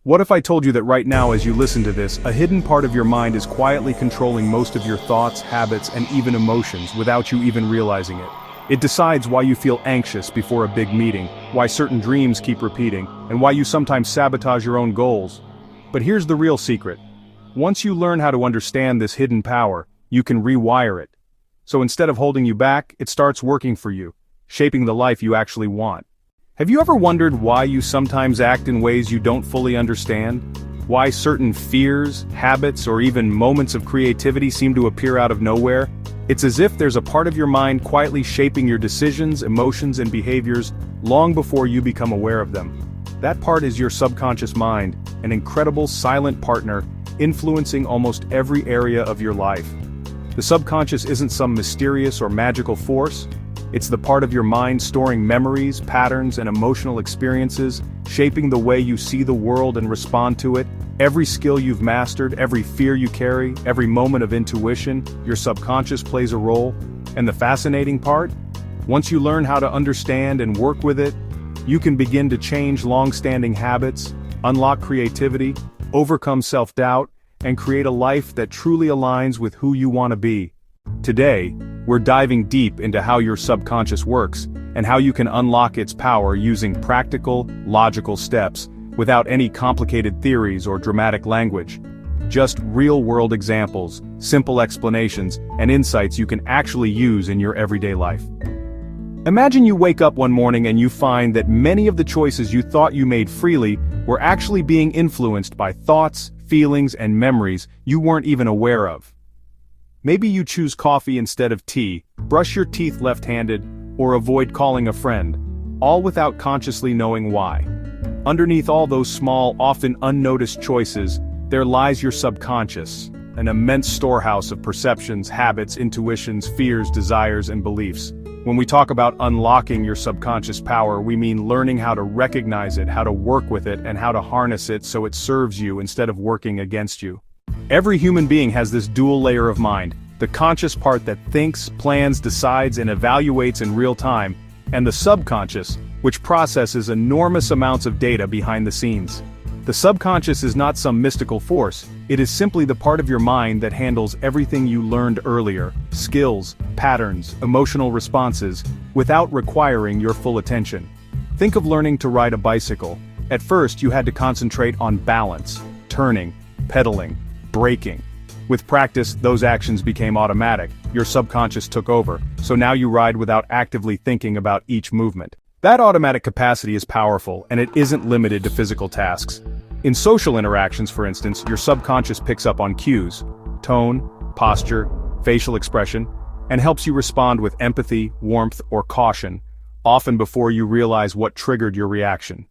What if I told you that right now as you listen to this, a hidden part of your mind is quietly controlling most of your thoughts, habits, and even emotions without you even realizing it? It decides why you feel anxious before a big meeting, why certain dreams keep repeating, and why you sometimes sabotage your own goals. But here's the real secret. Once you learn how to understand this hidden power, you can rewire it. So instead of holding you back, it starts working for you, shaping the life you actually want. Have you ever wondered why you sometimes act in ways you don't fully understand? Why certain fears, habits, or even moments of creativity seem to appear out of nowhere? It's as if there's a part of your mind quietly shaping your decisions, emotions, and behaviors long before you become aware of them. That part is your subconscious mind, an incredible silent partner influencing almost every area of your life. The subconscious isn't some mysterious or magical force. It's the part of your mind storing memories, patterns, and emotional experiences, shaping the way you see the world and respond to it. Every skill you've mastered, every fear you carry, every moment of intuition, your subconscious plays a role. And the fascinating part? Once you learn how to understand and work with it, you can begin to change long-standing habits, unlock creativity, overcome self-doubt, and create a life that truly aligns with who you want to be. Today, we're diving deep into how your subconscious works, and how you can unlock its power using practical, logical steps, without any complicated theories or dramatic language. Just real-world examples, simple explanations, and insights you can actually use in your everyday life. Imagine you wake up one morning and you find that many of the choices you thought you made freely were actually being influenced by thoughts, feelings, and memories you weren't even aware of. Maybe you choose coffee instead of tea, brush your teeth left-handed, or avoid calling a friend, all without consciously knowing why. Underneath all those small, often unnoticed choices, there lies your subconscious, an immense storehouse of perceptions, habits, intuitions, fears, desires, and beliefs. When we talk about unlocking your subconscious power, we mean learning how to recognize it, how to work with it, and how to harness it so it serves you instead of working against you. Every human being has this dual layer of mind, the conscious part that thinks, plans, decides, and evaluates in real time, and the subconscious, which processes enormous amounts of data behind the scenes. The subconscious is not some mystical force, it is simply the part of your mind that handles everything you learned earlier, skills, patterns, emotional responses, without requiring your full attention. Think of learning to ride a bicycle. At first you had to concentrate on balance, turning, pedaling, braking. With practice, those actions became automatic, your subconscious took over, so now you ride without actively thinking about each movement. That automatic capacity is powerful, and it isn't limited to physical tasks. In social interactions, for instance, your subconscious picks up on cues, tone, posture, facial expression, and helps you respond with empathy, warmth, or caution, often before you realize what triggered your reaction.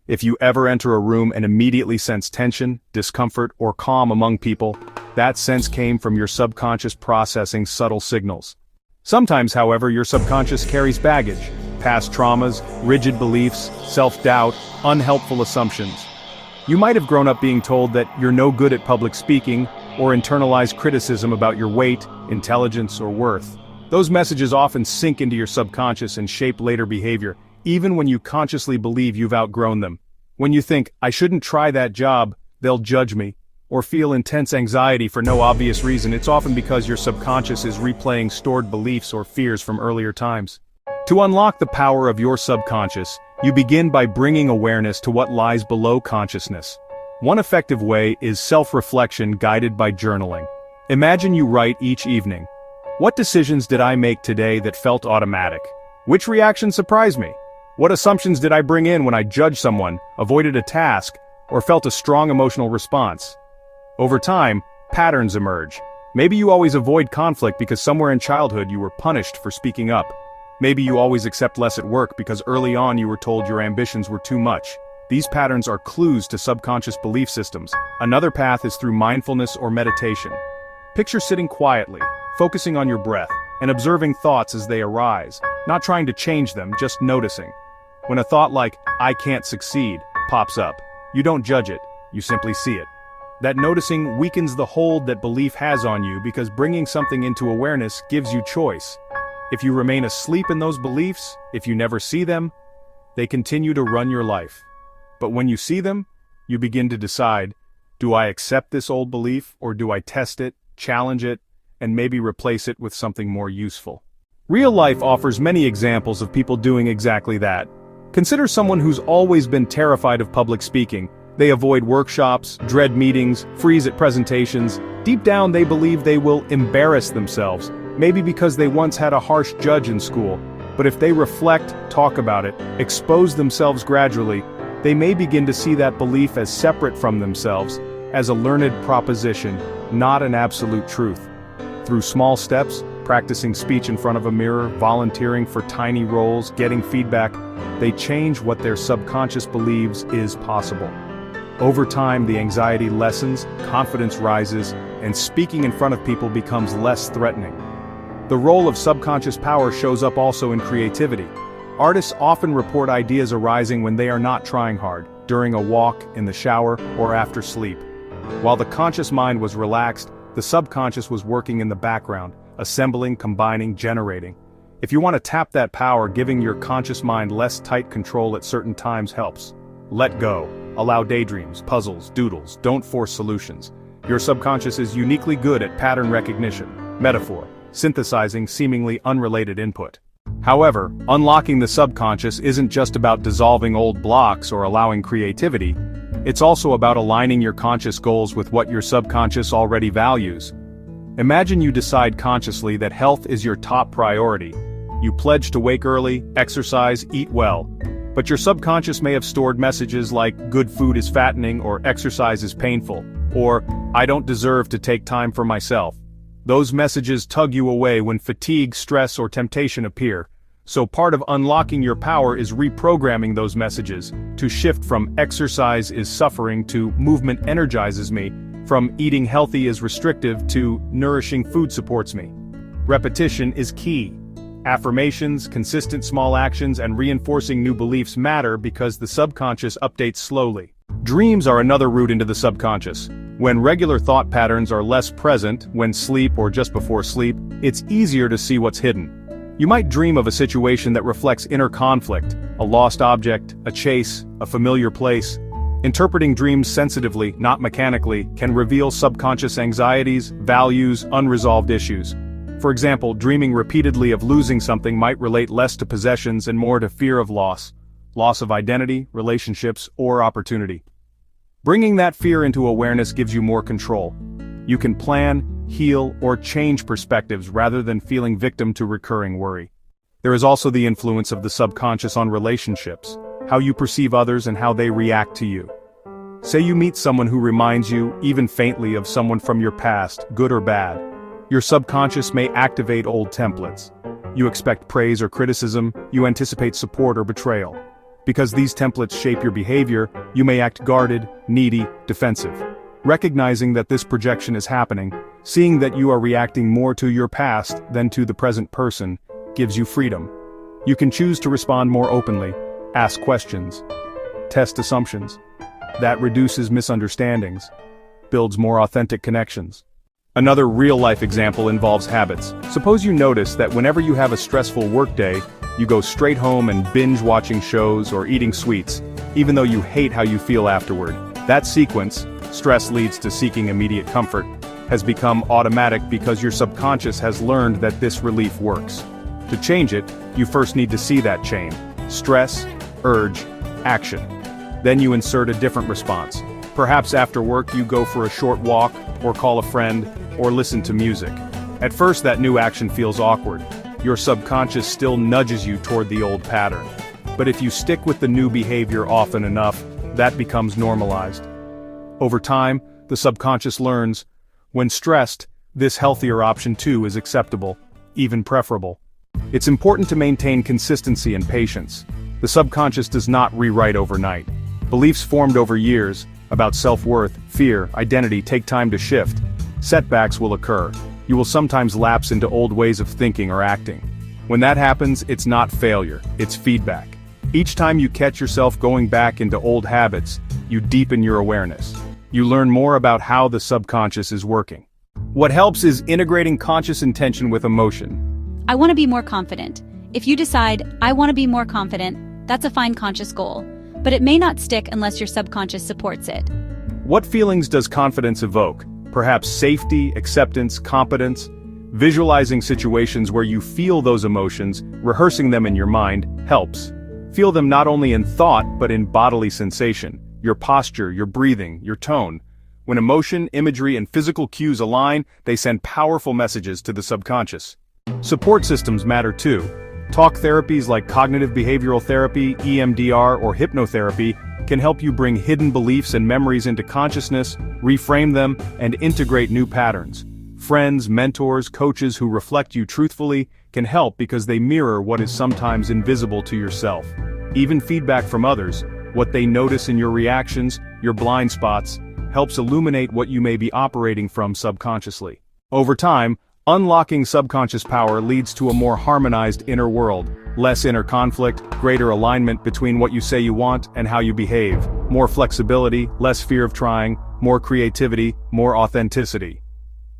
If you ever enter a room and immediately sense tension, discomfort, or calm among people, that sense came from your subconscious processing subtle signals. Sometimes, however, your subconscious carries baggage, past traumas, rigid beliefs, self-doubt, unhelpful assumptions. You might have grown up being told that you're no good at public speaking, or internalized criticism about your weight, intelligence, or worth. Those messages often sink into your subconscious and shape later behavior, even when you consciously believe you've outgrown them. When you think, I shouldn't try that job, they'll judge me, or feel intense anxiety for no obvious reason, it's often because your subconscious is replaying stored beliefs or fears from earlier times. To unlock the power of your subconscious, you begin by bringing awareness to what lies below consciousness. One effective way is self-reflection guided by journaling. Imagine you write each evening. What decisions did I make today that felt automatic? Which reaction surprised me? What assumptions did I bring in when I judged someone, avoided a task, or felt a strong emotional response? Over time, patterns emerge. Maybe you always avoid conflict because somewhere in childhood you were punished for speaking up. Maybe you always accept less at work because early on you were told your ambitions were too much. These patterns are clues to subconscious belief systems. Another path is through mindfulness or meditation. Picture sitting quietly, focusing on your breath, and observing thoughts as they arise, not trying to change them, just noticing. When a thought like, I can't succeed, pops up, you don't judge it, you simply see it. That noticing weakens the hold that belief has on you because bringing something into awareness gives you choice. If you remain asleep in those beliefs, if you never see them, they continue to run your life. But when you see them, You begin to decide, do I accept this old belief, or do I test it, challenge it, and maybe replace it with something more useful? Real life offers many examples of people doing exactly that. Consider someone who's always been terrified of public speaking. They avoid workshops, dread meetings, freeze at presentations. Deep down they believe they will embarrass themselves, maybe because they once had a harsh judge in school. But if they reflect, talk about it, expose themselves gradually, they may begin to see that belief as separate from themselves, as a learned proposition, not an absolute truth. Through small steps, practicing speech in front of a mirror, volunteering for tiny roles, getting feedback, they change what their subconscious believes is possible. Over time, the anxiety lessens, confidence rises, and speaking in front of people becomes less threatening. The role of subconscious power shows up also in creativity. Artists often report ideas arising when they are not trying hard, during a walk, in the shower, or after sleep. While the conscious mind was relaxed, the subconscious was working in the background, assembling, combining, generating. If you want to tap that power, giving your conscious mind less tight control at certain times helps. Let go. Allow daydreams, puzzles, doodles. Don't force solutions. Your subconscious is uniquely good at pattern recognition, metaphor, synthesizing seemingly unrelated input. However, unlocking the subconscious isn't just about dissolving old blocks or allowing creativity. It's also about aligning your conscious goals with what your subconscious already values. Imagine you decide consciously that health is your top priority. You pledge to wake early, exercise, eat well. But your subconscious may have stored messages like good food is fattening, or exercise is painful, or I don't deserve to take time for myself. Those messages tug you away when fatigue, stress, or temptation appear. So part of unlocking your power is reprogramming those messages, to shift from exercise is suffering to movement energizes me, from eating healthy is restrictive to nourishing food supports me. Repetition is key. Affirmations, consistent small actions, and reinforcing new beliefs matter because the subconscious updates slowly. Dreams are another route into the subconscious. When regular thought patterns are less present, when sleep or just before sleep, it's easier to see what's hidden. You might dream of a situation that reflects inner conflict, a lost object, a chase, a familiar place. Interpreting dreams sensitively, not mechanically, can reveal subconscious anxieties, values, unresolved issues. For example, dreaming repeatedly of losing something might relate less to possessions and more to fear of loss of identity, relationships, or opportunity. Bringing that fear into awareness gives you more control. You can plan, heal, or change perspectives rather than feeling victim to recurring worry. There is also the influence of the subconscious on relationships, how you perceive others and how they react to you. Say you meet someone who reminds you, even faintly, of someone from your past, good or bad. Your subconscious may activate old templates. You expect praise or criticism, you anticipate support or betrayal. Because these templates shape your behavior, you may act guarded, needy, defensive. Recognizing that this projection is happening, seeing that you are reacting more to your past than to the present person, gives you freedom. You can choose to respond more openly, ask questions, test assumptions. That reduces misunderstandings, builds more authentic connections. Another real-life example involves habits. Suppose you notice that whenever you have a stressful workday, you go straight home and binge watching shows or eating sweets, even though you hate how you feel afterward. That sequence, stress leads to seeking immediate comfort, has become automatic because your subconscious has learned that this relief works. To change it, you first need to see that chain: stress, urge, action. Then you insert a different response. Perhaps after work you go for a short walk, or call a friend, or listen to music. At first that new action feels awkward. Your subconscious still nudges you toward the old pattern. But if you stick with the new behavior often enough, that becomes normalized. Over time, the subconscious learns, when stressed, this healthier option too is acceptable, even preferable. It's important to maintain consistency and patience. The subconscious does not rewrite overnight. Beliefs formed over years, about self-worth, fear, identity, take time to shift. Setbacks will occur. You will sometimes lapse into old ways of thinking or acting. When that happens, it's not failure, it's feedback. Each time you catch yourself going back into old habits, you deepen your awareness. You learn more about how the subconscious is working. What helps is integrating conscious intention with emotion. I want to be more confident. If you decide, I want to be more confident, that's a fine conscious goal. but it may not stick unless your subconscious supports it. What feelings does confidence evoke? Perhaps safety, acceptance, competence? Visualizing situations where you feel those emotions, rehearsing them in your mind, helps. Feel them not only in thought but in bodily sensation, your posture, your breathing, your tone. When emotion, imagery, and physical cues align, they send powerful messages to the subconscious. Support systems matter too. Talk therapies like cognitive behavioral therapy, EMDR, or hypnotherapy can help you bring hidden beliefs and memories into consciousness, reframe them, and integrate new patterns. Friends, mentors, coaches who reflect you truthfully can help because they mirror what is sometimes invisible to yourself. Even feedback from others, what they notice in your reactions, your blind spots, helps illuminate what you may be operating from subconsciously. Over time, unlocking subconscious power leads to a more harmonized inner world, less inner conflict, greater alignment between what you say you want and how you behave, more flexibility, less fear of trying, more creativity, more authenticity.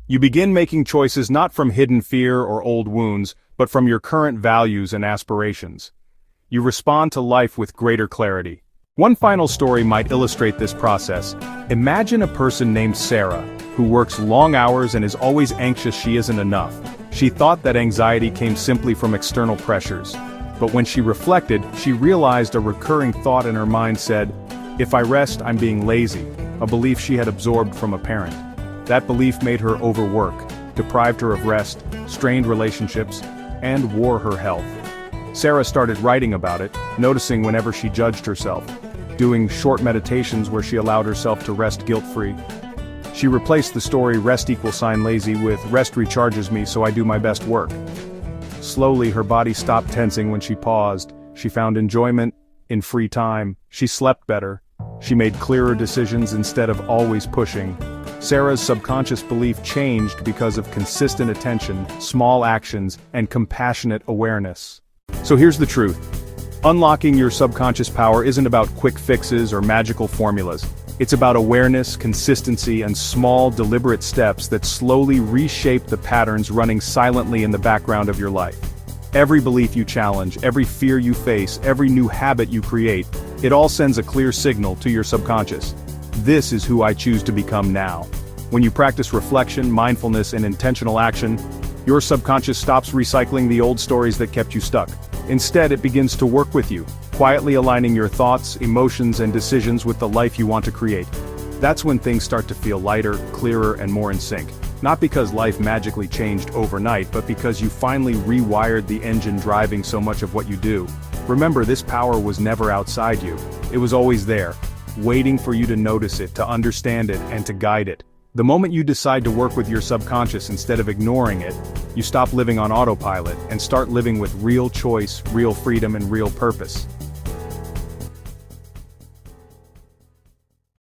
You begin making choices not from hidden fear or old wounds, but from your current values and aspirations. You respond to life with greater clarity. One final story might illustrate this process. Imagine a person named Sarah, who works long hours and is always anxious she isn't enough. She thought that anxiety came simply from external pressures. But when she reflected, she realized a recurring thought in her mind said, "If I rest, I'm being lazy," a belief she had absorbed from a parent. That belief made her overwork, deprived her of rest, strained relationships, and wore her health. Sarah started writing about it, noticing whenever she judged herself, doing short meditations where she allowed herself to rest guilt-free. She replaced the story "rest equals lazy" with "rest recharges me so I do my best work." Slowly her body stopped tensing when she paused. She found enjoyment in free time. She slept better. She made clearer decisions instead of always pushing. Sarah's subconscious belief changed because of consistent attention, small actions, and compassionate awareness. So here's the truth. Unlocking your subconscious power isn't about quick fixes or magical formulas. It's about awareness, consistency, and small, deliberate steps that slowly reshape the patterns running silently in the background of your life. Every belief you challenge, every fear you face, every new habit you create, it all sends a clear signal to your subconscious. This is who I choose to become now. When you practice reflection, mindfulness, and intentional action, your subconscious stops recycling the old stories that kept you stuck. Instead, it begins to work with you, quietly aligning your thoughts, emotions, and decisions with the life you want to create. That's when things start to feel lighter, clearer, and more in sync. Not because life magically changed overnight, but because you finally rewired the engine driving so much of what you do. Remember, this power was never outside you. It was always there, waiting for you to notice it, to understand it, and to guide it. The moment you decide to work with your subconscious instead of ignoring it, you stop living on autopilot and start living with real choice, real freedom, and real purpose.